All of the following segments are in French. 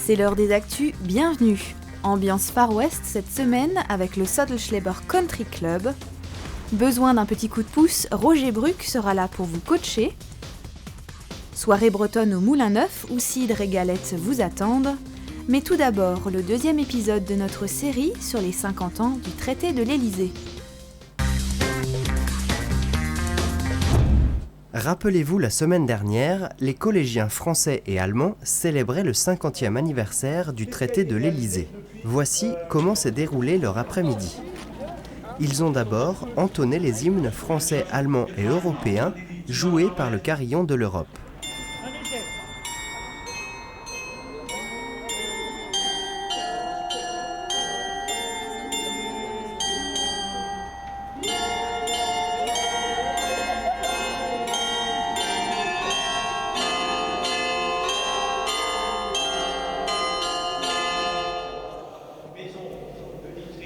C'est l'heure des actus, bienvenue. Ambiance Far West cette semaine avec le Södlschleber Country Club. Besoin d'un petit coup de pouce, Roger Bruck sera là pour vous coacher. Soirée bretonne au Moulin Neuf où cidre et galettes vous attendent. Mais tout d'abord, le deuxième épisode de notre série sur les 50 ans du traité de l'Élysée. Rappelez-vous, la semaine dernière, les collégiens français et allemands célébraient le 50e anniversaire du traité de l'Élysée. Voici comment s'est déroulé leur après-midi. Ils ont d'abord entonné les hymnes français, allemands et européens joués par le carillon de l'Europe.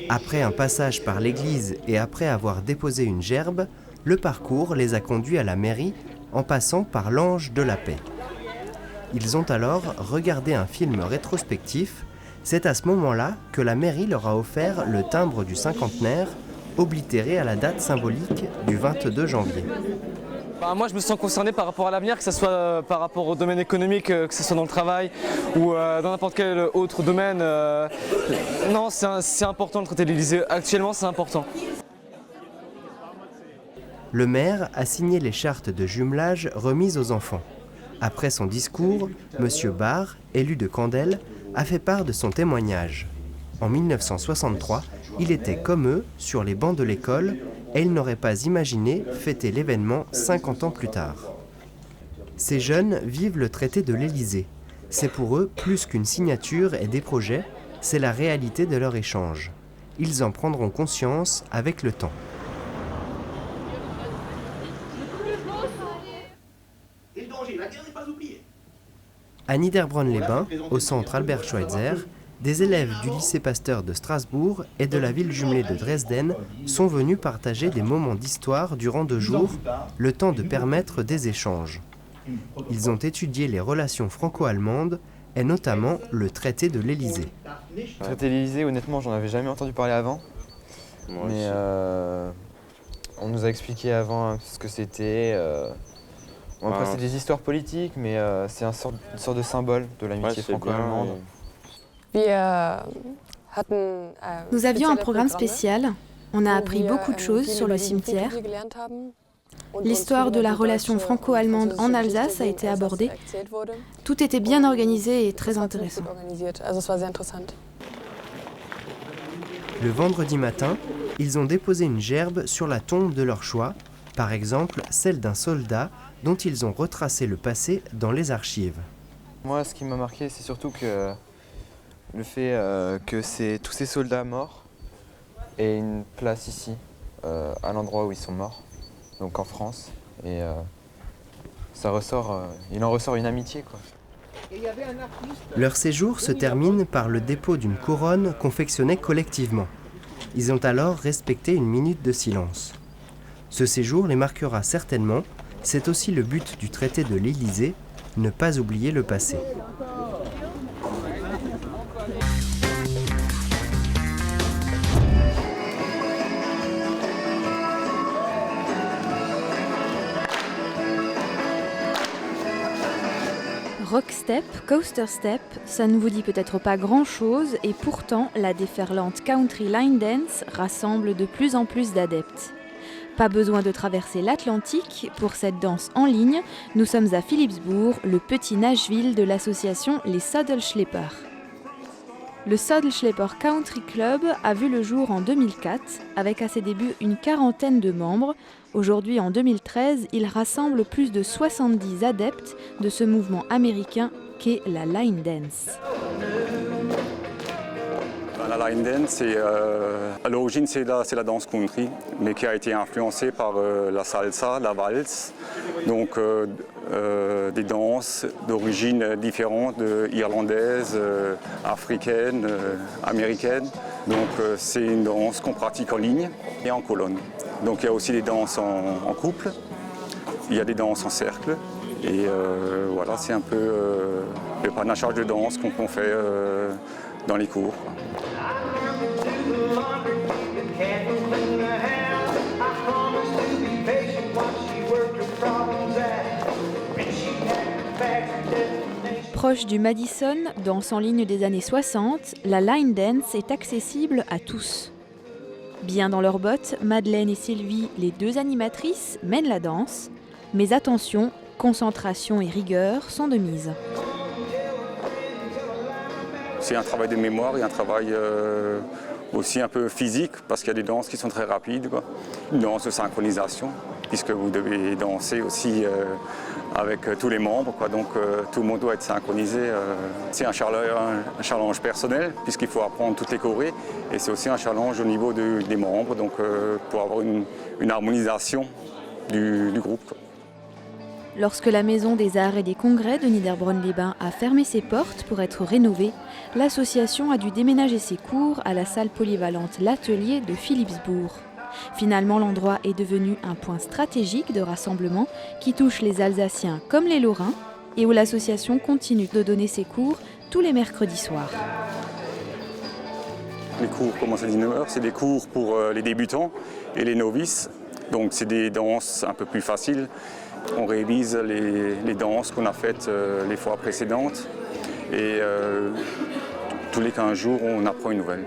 Après un passage par l'église et après avoir déposé une gerbe, le parcours les a conduits à la mairie en passant par l'Ange de la Paix. Ils ont alors regardé un film rétrospectif. C'est à ce moment-là que la mairie leur a offert le timbre du cinquantenaire, oblitéré à la date symbolique du 22 janvier. Moi je me sens concerné par rapport à l'avenir, que ce soit par rapport au domaine économique, que ce soit dans le travail ou dans n'importe quel autre domaine. Non, c'est important le traité de l'Élysée. Actuellement c'est important. Le maire a signé les chartes de jumelage remises aux enfants. Après son discours, M. Barr, élu de Candel, a fait part de son témoignage. En 1963, il était comme eux sur les bancs de l'école et il n'aurait pas imaginé fêter l'événement 50 ans plus tard. Ces jeunes vivent le traité de l'Élysée. C'est pour eux plus qu'une signature et des projets, c'est la réalité de leur échange. Ils en prendront conscience avec le temps. À Niederbronn-les-Bains, au centre Albert Schweitzer, des élèves du lycée Pasteur de Strasbourg et de la ville jumelée de Dresden sont venus partager des moments d'histoire durant 2 jours, le temps de permettre des échanges. Ils ont étudié les relations franco-allemandes et notamment le traité de l'Élysée. Le traité de l'Élysée, honnêtement, j'en avais jamais entendu parler avant. Mais on nous a expliqué avant ce que c'était. Après, c'est des histoires politiques, mais c'est une sorte de symbole de l'amitié franco-allemande. Nous avions un programme spécial. On a appris beaucoup de choses sur le cimetière. L'histoire de la relation franco-allemande en Alsace a été abordée. Tout était bien organisé et très intéressant. Le vendredi matin, ils ont déposé une gerbe sur la tombe de leur choix, par exemple celle d'un soldat dont ils ont retracé le passé dans les archives. Moi, ce qui m'a marqué, c'est surtout que le fait que tous ces soldats morts aient une place ici, à l'endroit où ils sont morts, donc en France. Et il en ressort une amitié, quoi. Leur séjour se termine par le dépôt d'une couronne confectionnée collectivement. Ils ont alors respecté une minute de silence. Ce séjour les marquera certainement. C'est aussi le but du traité de l'Élysée, ne pas oublier le passé. Rockstep, Coaster Step, ça ne vous dit peut-être pas grand-chose et pourtant la déferlante Country Line Dance rassemble de plus en plus d'adeptes. Pas besoin de traverser l'Atlantique pour cette danse en ligne. Nous sommes à Philipsburg, le petit Nashville de l'association Les Södlschleber. Le Södlschleber Country Club a vu le jour en 2004, avec à ses débuts une quarantaine de membres. Aujourd'hui, en 2013, il rassemble plus de 70 adeptes de ce mouvement américain qu'est la line dance. La line dance, à l'origine, c'est la danse country, mais qui a été influencée par la salsa, la valse, donc des danses d'origine différente, irlandaises, africaines, américaines. Donc c'est une danse qu'on pratique en ligne et en colonne. Donc il y a aussi des danses en couple, il y a des danses en cercle Et voilà, c'est un peu le panachage de danse qu'on fait dans les cours. Proche du Madison, danse en ligne des années 60, la line dance est accessible à tous. Bien dans leurs bottes, Madeleine et Sylvie, les deux animatrices, mènent la danse. Mais attention, concentration et rigueur sont de mise. C'est un travail de mémoire et un travail aussi un peu physique, parce qu'il y a des danses qui sont très rapides, quoi. Une danse de synchronisation, puisque vous devez danser aussi avec tous les membres, quoi. Donc tout le monde doit être synchronisé. C'est un challenge personnel, puisqu'il faut apprendre toutes les chorés, et c'est aussi un challenge au niveau des membres, donc pour avoir une harmonisation du groupe, quoi. Lorsque la Maison des Arts et des Congrès de Niederbronn-les-Bains a fermé ses portes pour être rénovée, l'association a dû déménager ses cours à la salle polyvalente L'Atelier de Philippsbourg. Finalement, l'endroit est devenu un point stratégique de rassemblement qui touche les Alsaciens comme les Lorrains et où l'association continue de donner ses cours tous les mercredis soirs. Les cours commencent à 19h, c'est des cours pour les débutants et les novices, donc c'est des danses un peu plus faciles. On révise les danses qu'on a faites les fois précédentes et tous les 15 jours, on apprend une nouvelle.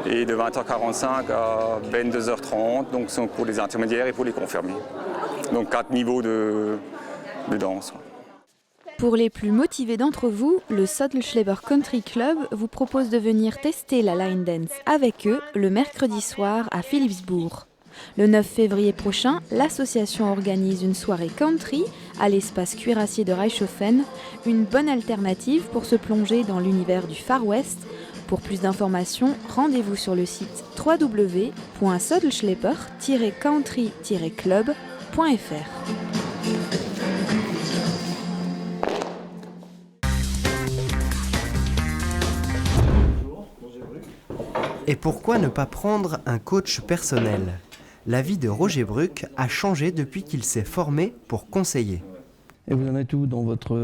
Et de 20h45 à 22h30, donc c'est pour les intermédiaires et pour les confirmés. Donc 4 niveaux de danse. Pour les plus motivés d'entre vous, le Södlschleber Country Club vous propose de venir tester la line dance avec eux le mercredi soir à Philippsbourg. Le 9 février prochain, l'association organise une soirée country à l'espace cuirassier de Reichshofen, une bonne alternative pour se plonger dans l'univers du Far West. Pour plus d'informations, rendez-vous sur le site www.södlschleber-country-club.fr. Et pourquoi ne pas prendre un coach personnel ? La vie de Roger Bruck a changé depuis qu'il s'est formé pour conseiller. Et vous en êtes où dans votre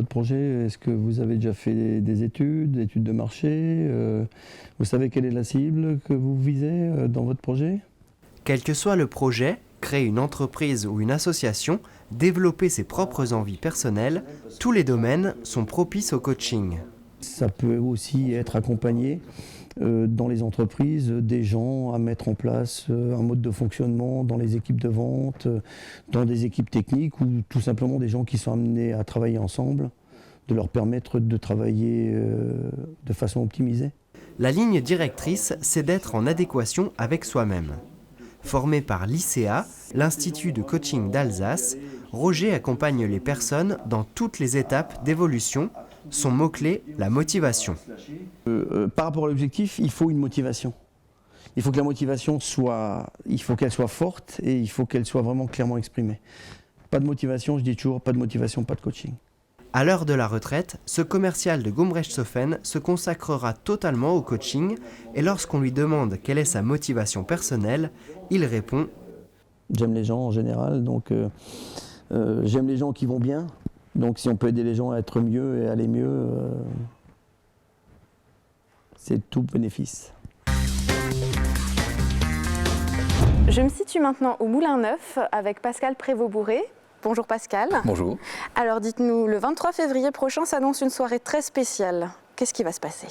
projet ? Est-ce que vous avez déjà fait des études de marché ? Vous savez quelle est la cible que vous visez dans votre projet ? Quel que soit le projet, créer une entreprise ou une association, développer ses propres envies personnelles, tous les domaines sont propices au coaching. Ça peut aussi être accompagné dans les entreprises des gens à mettre en place un mode de fonctionnement dans les équipes de vente, dans des équipes techniques ou tout simplement des gens qui sont amenés à travailler ensemble, de leur permettre de travailler de façon optimisée. La ligne directrice, c'est d'être en adéquation avec soi-même. Formé par l'ICA, l'Institut de coaching d'Alsace, Roger accompagne les personnes dans toutes les étapes d'évolution. Son mot-clé, la motivation. Par rapport à l'objectif, il faut une motivation. Il faut que la motivation qu'elle soit forte et il faut qu'elle soit vraiment clairement exprimée. Pas de motivation, je dis toujours, pas de motivation, pas de coaching. À l'heure de la retraite, ce commercial de Gumrechtshofen se consacrera totalement au coaching et lorsqu'on lui demande quelle est sa motivation personnelle, il répond « J'aime les gens en général, donc j'aime les gens qui vont bien. Donc si on peut aider les gens à être mieux et aller mieux, c'est tout bénéfice. » Je me situe maintenant au Moulin Neuf avec Pascal Prévost-Bourré. Bonjour Pascal. Bonjour. Alors dites-nous, le 23 février prochain s'annonce une soirée très spéciale. Qu'est-ce qui va se passer ?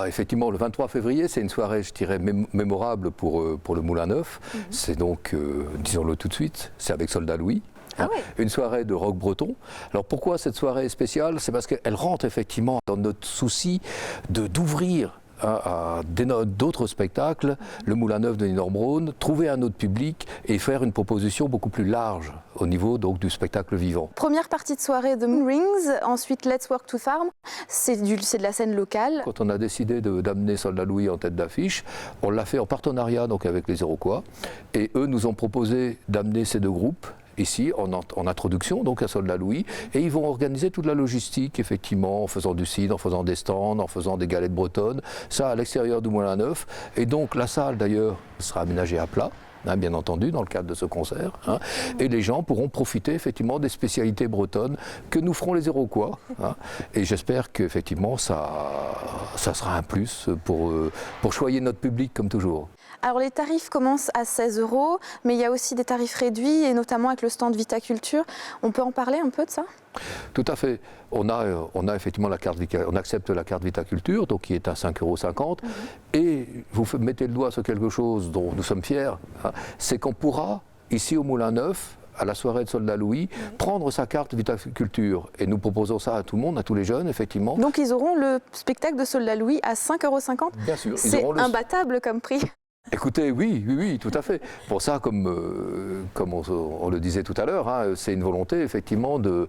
Effectivement, le 23 février, c'est une soirée, je dirais, mémorable pour le Moulin Neuf. C'est donc, disons-le tout de suite, c'est avec Soldat Louis. Ah oui. Une soirée de rock breton. Alors pourquoi cette soirée est spéciale ? C'est parce qu'elle rentre effectivement dans notre souci d'ouvrir à d'autres spectacles, le Moulin Neuf de Niederbronn, trouver un autre public et faire une proposition beaucoup plus large au niveau donc, du spectacle vivant. Première partie de soirée de Moon Rings, ensuite Let's Work to Farm, c'est de la scène locale. Quand on a décidé d'amener Soldat Louis en tête d'affiche, on l'a fait en partenariat donc, avec les Iroquois et eux nous ont proposé d'amener ces deux groupes ici en introduction donc à Soldat Louis et ils vont organiser toute la logistique effectivement en faisant du cidre, en faisant des stands, en faisant des galettes bretonnes, ça à l'extérieur du Moulin Neuf et donc la salle d'ailleurs sera aménagée à plat hein, bien entendu, dans le cadre de ce concert. Hein, et les gens pourront profiter effectivement des spécialités bretonnes que nous ferons les Iroquois. Hein, et j'espère qu'effectivement ça sera un plus pour choyer notre public comme toujours. Alors les tarifs commencent à 16 €, mais il y a aussi des tarifs réduits, et notamment avec le stand Vitaculture. On peut en parler un peu de ça? Tout à fait. On a effectivement la carte, on accepte la carte Vitaculture, donc qui est à 5,50 €. Et vous mettez le doigt sur quelque chose dont nous sommes fiers, hein, c'est qu'on pourra, ici au Moulin Neuf, à la soirée de Soldat Louis, prendre sa carte Vitaculture. Et nous proposons ça à tout le monde, à tous les jeunes, effectivement. Donc ils auront le spectacle de Soldat Louis à 5,50 €? Bien sûr. C'est imbattable comme prix. Écoutez, oui, tout à fait. Pour ça, comme on le disait tout à l'heure, hein, c'est une volonté effectivement de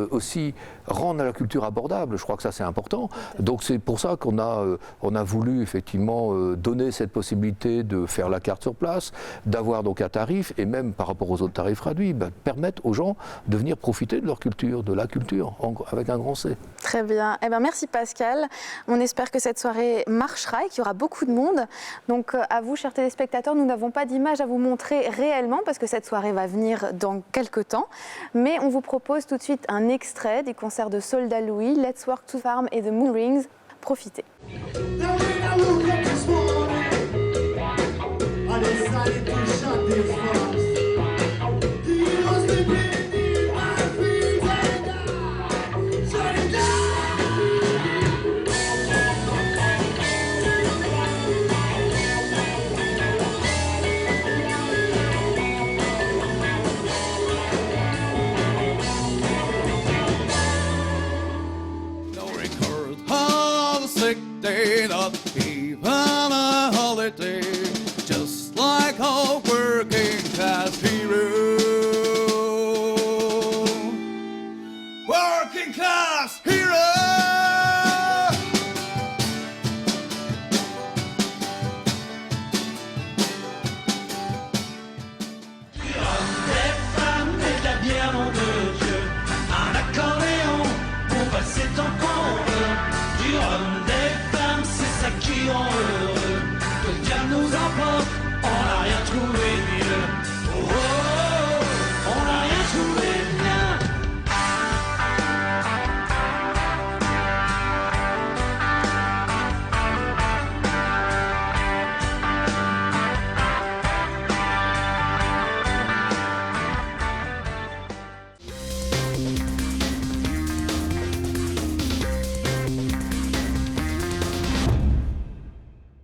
aussi rendre la culture abordable. Je crois que ça c'est important. Donc c'est pour ça qu'on a voulu effectivement donner cette possibilité de faire la carte sur place, d'avoir donc un tarif, et même par rapport aux autres tarifs réduits, permettre aux gens de venir profiter de leur culture, de la culture, avec un grand C. Très bien. Eh bien, merci Pascal. On espère que cette soirée marchera et qu'il y aura beaucoup de monde. Donc à vous, chers téléspectateurs, nous n'avons pas d'image à vous montrer réellement parce que cette soirée va venir dans quelques temps. Mais on vous propose tout de suite un extrait des concerts de Soldat Louis, Let's Work to Farm et The Moon Rings. Profitez. I decided to shut this